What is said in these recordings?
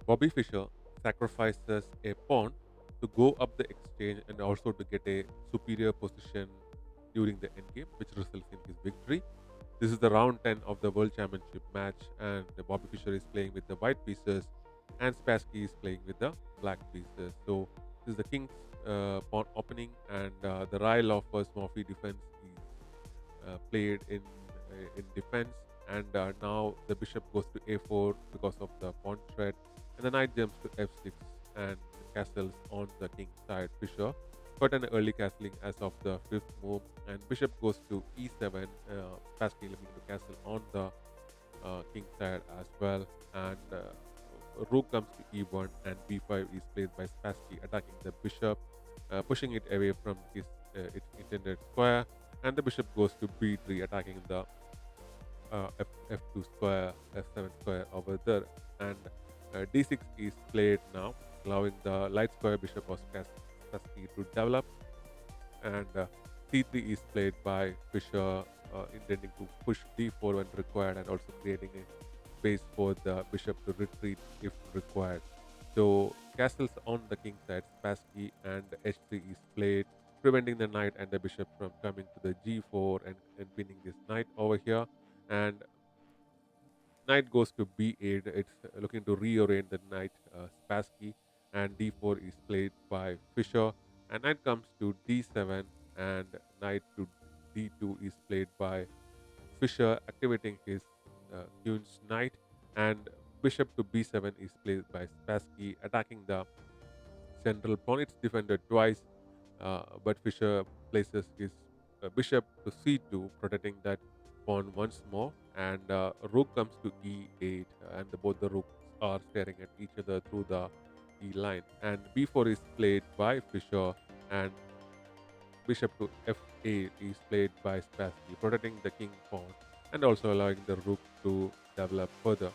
Bobby Fischer sacrifices a pawn to go up the exchange and also to get a superior position during the endgame, which results in his victory. This is the round 10 of the World Championship match, and Bobby Fischer is playing with the white pieces, and Spassky is playing with the black pieces. So, this is the king's pawn opening, and the Ryle offers Murphy defense is played in defense, and now the bishop goes to a4 because of the pawn threat, and the knight jumps to f6 and castles on the king side. Fischer got an early castling as of the fifth move, and bishop goes to e7. Pascal looking to castle on the king side as well, and rook comes to e1, and b5 is played by Spassky, attacking the bishop, pushing it away from its intended square, and the bishop goes to b3, attacking the f2 square, f7 square over there, and d6 is played now, allowing the light square bishop of Spassky to develop, and c3 is played by Fischer, intending to push d4 when required, and also creating a space for the bishop to retreat if required. So castles on the king side, Spassky, and h3 is played, preventing the knight and the bishop from coming to the g4 and pinning this knight over here. And knight goes to b8. It's looking to reorient the knight, Spassky, and d4 is played by Fischer. And knight comes to d7, and knight to d2 is played by Fischer, activating his queen's knight, and bishop to b7 is played by Spassky, attacking the central pawn. It's defended twice, but Fischer places his bishop to c2, protecting that pawn once more. And rook comes to e8, and both the rooks are staring at each other through the e line. And b4 is played by Fischer, and bishop to f8 is played by Spassky, protecting the king pawn and also allowing the rook to develop further.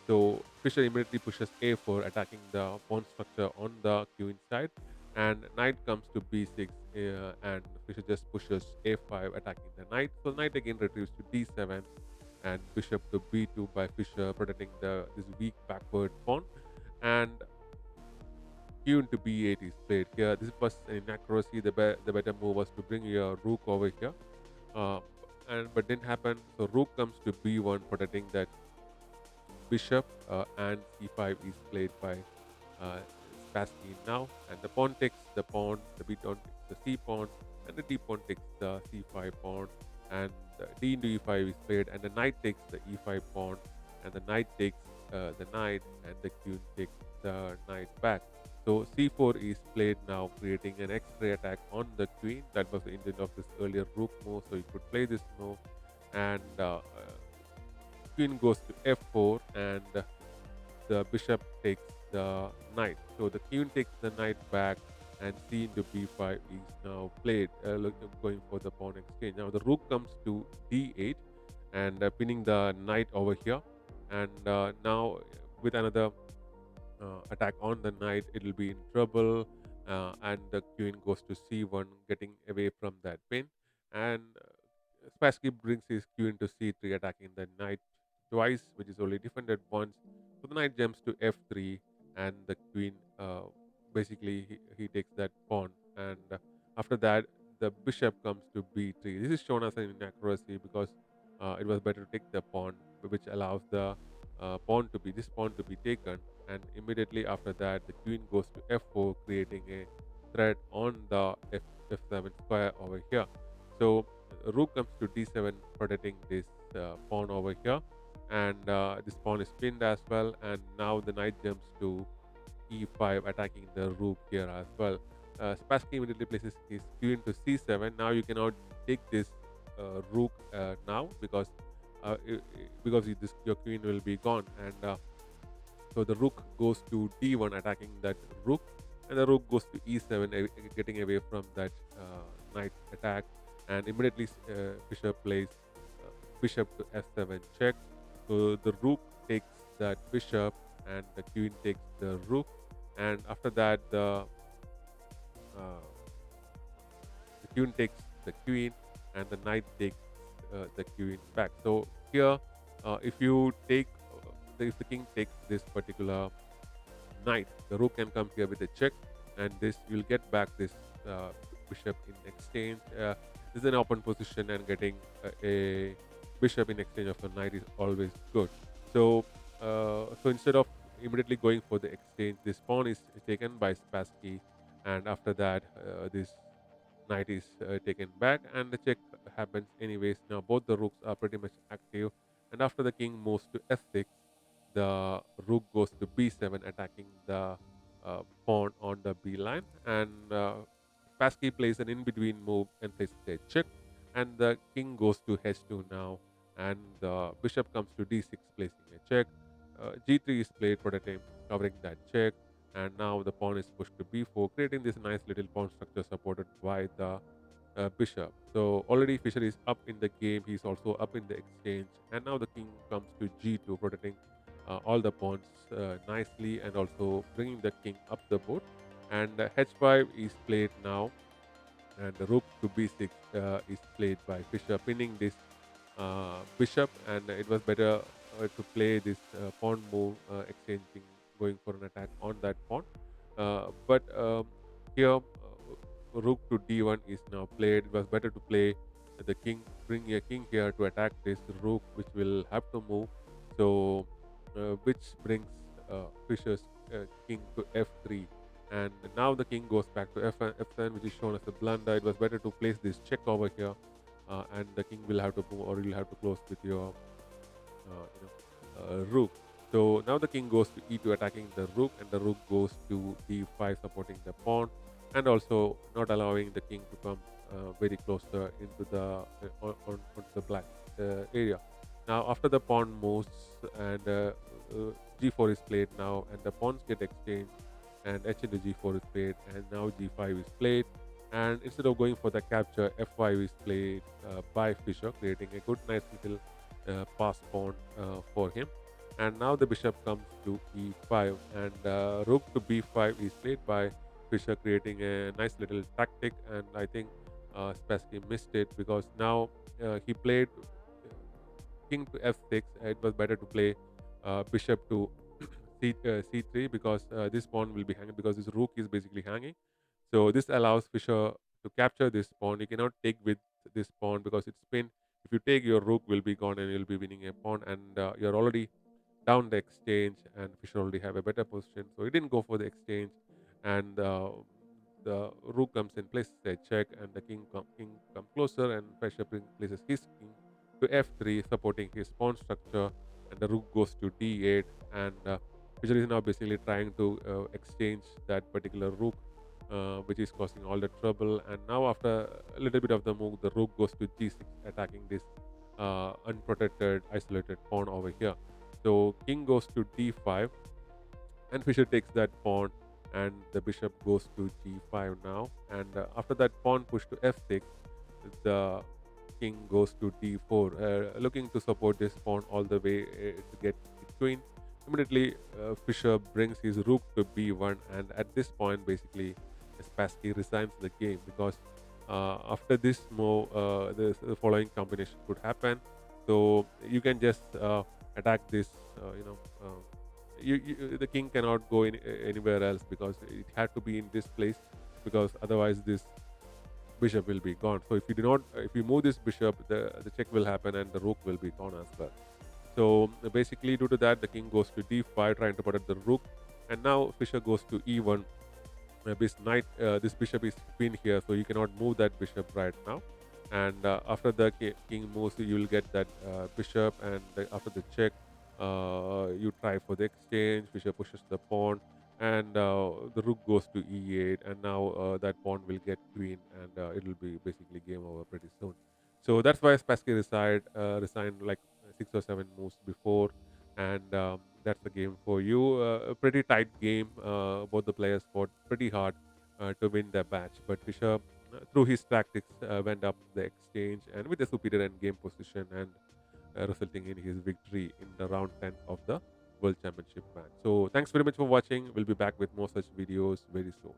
So Fischer immediately pushes a4, attacking the pawn structure on the queen side, and knight comes to b6, and Fischer just pushes a5, attacking the knight. So knight again retrieves to d7, and bishop to b2 by Fischer, protecting this weak backward pawn, and q into b8 is played here. This was an inaccuracy. The better move was to bring your rook over here, uh, and but didn't happen. So rook comes to b1, protecting that bishop, and c5 is played by uh, Spassky now, and the pawn takes the pawn, the b pawn takes the c pawn, and the d pawn takes the c5 pawn, and d into e5 is played, and the knight takes the e5 pawn, and the knight takes the knight, and the queen takes the knight back. So c4 is played now, creating an X-ray attack on the queen. That was the intent of this earlier rook move, so you could play this move, and queen goes to f4, and the bishop takes the knight. So the queen takes the knight back, and c into b5 is now played, going for the pawn exchange. Now the rook comes to d8, and pinning the knight over here, and now with another attack on the knight, it will be in trouble, and the queen goes to c1, getting away from that pin, and Spassky brings his queen to c3, attacking the knight twice, which is only defended once. So the knight jumps to f3, and the queen, basically he takes that pawn, and after that the bishop comes to b3. This is shown as an inaccuracy because it was better to take the pawn, which allows the pawn to be taken, and immediately after that the queen goes to f4, creating a threat on the f7 square over here. So rook comes to d7, protecting this pawn over here, and this pawn is pinned as well, and now the knight jumps to e5, attacking the rook here as well. Spassky immediately places his queen to c7. Now you cannot take this rook now, because your queen will be gone, and so the rook goes to d1, attacking that rook, and the rook goes to e7, getting away from that knight attack, and immediately Fischer plays bishop to f7 check. So the rook takes that bishop, and the queen takes the rook, and after that uh, the queen takes the queen, and the knight takes the queen back. So here, if you take if the king takes this particular knight. The rook can come here with a check, and this you'll get back this uh, bishop in exchange. This is an open position, and getting a bishop in exchange of a knight is always good. So, so instead of immediately going for the exchange, this pawn is taken by Spassky, and after that, this knight is taken back, and the check happens anyways. Now both the rooks are pretty much active, and after the king moves to f6, the rook goes to b7, attacking the pawn on the b line, and Spassky plays an in-between move and places a check, and the king goes to h2 now, and the bishop comes to d6, placing a check. G3 is played, protecting, covering that check, and now the pawn is pushed to b4, creating this nice little pawn structure supported by the bishop. So already Fischer is up in the game. He's also up in the exchange, and now the king comes to g2, protecting all the pawns nicely, and also bringing the king up the board. And h5 is played now, and the rook to b6 is played by Fischer, pinning this bishop, and it was better to play this pawn move, exchanging, going for an attack on that pawn. But here, rook to d1 is now played. It was better to play the king, bring a king here to attack this rook, which will have to move. So, which brings Fischer's king to f3. And now the king goes back to f7, which is shown as a blunder. It was better to place this check over here, and the king will have to move, or you'll have to close with your rook. So now the king goes to e2, attacking the rook, and the rook goes to d5, supporting the pawn, and also not allowing the king to come very closer into the on the black area. Now after the pawn moves, and g4 is played now, and the pawns get exchanged, and h into g4 is played, and now g5 is played, and instead of going for the capture, f5 is played by Fischer, creating a good nice little pass pawn for him. And now the bishop comes to e5, and rook to b5 is played by Fischer, creating a nice little tactic. And I think Spassky missed it, because now he played king to f6. It was better to play bishop to c3, because this pawn will be hanging, because this rook is basically hanging. So this allows Fischer to capture this pawn. You cannot take with this pawn because it's pinned. If you take, your rook will be gone, and you'll be winning a pawn, and you're already down the exchange, and Fischer already have a better position. So he didn't go for the exchange, and the rook comes in, places a check, and the king come closer, and Fischer places his king to f3, supporting his pawn structure, and the rook goes to d8, and Fischer is now basically trying to exchange that particular rook, which is causing all the trouble. And now after a little bit of the move, the rook goes to g6, attacking this unprotected, isolated pawn over here. So king goes to d5, and Fischer takes that pawn, and the bishop goes to g5 now. And after that pawn push to f6, the king goes to d4, looking to support this pawn all the way to get the queen. Immediately, Fischer brings his rook to b1, and at this point, basically, Spassky resigns the game, because after this move, the following combination could happen. So you can just attack this, the king cannot go anywhere else, because it had to be in this place, because otherwise this bishop will be gone. So if you move this bishop, the check will happen, and the rook will be gone as well. So basically, due to that, the king goes to d5, trying to protect the rook, and now Fischer goes to e1. This bishop is pinned here, so you cannot move that bishop right now. And after the king moves, you will get that bishop, and after the check, you try for the exchange. Fischer pushes the pawn, and the rook goes to e8, and now that pawn will get queen, and it will be basically game over pretty soon. So that's why Spassky resigned like 6 or 7 moves before, and that's the game for you. A pretty tight game. Both the players fought pretty hard to win the match, but Fischer, through his tactics, went up the exchange, and with a superior end game position, and resulting in his victory in the round 10 of the World Championship match. So thanks very much for watching. We'll be back with more such videos very soon.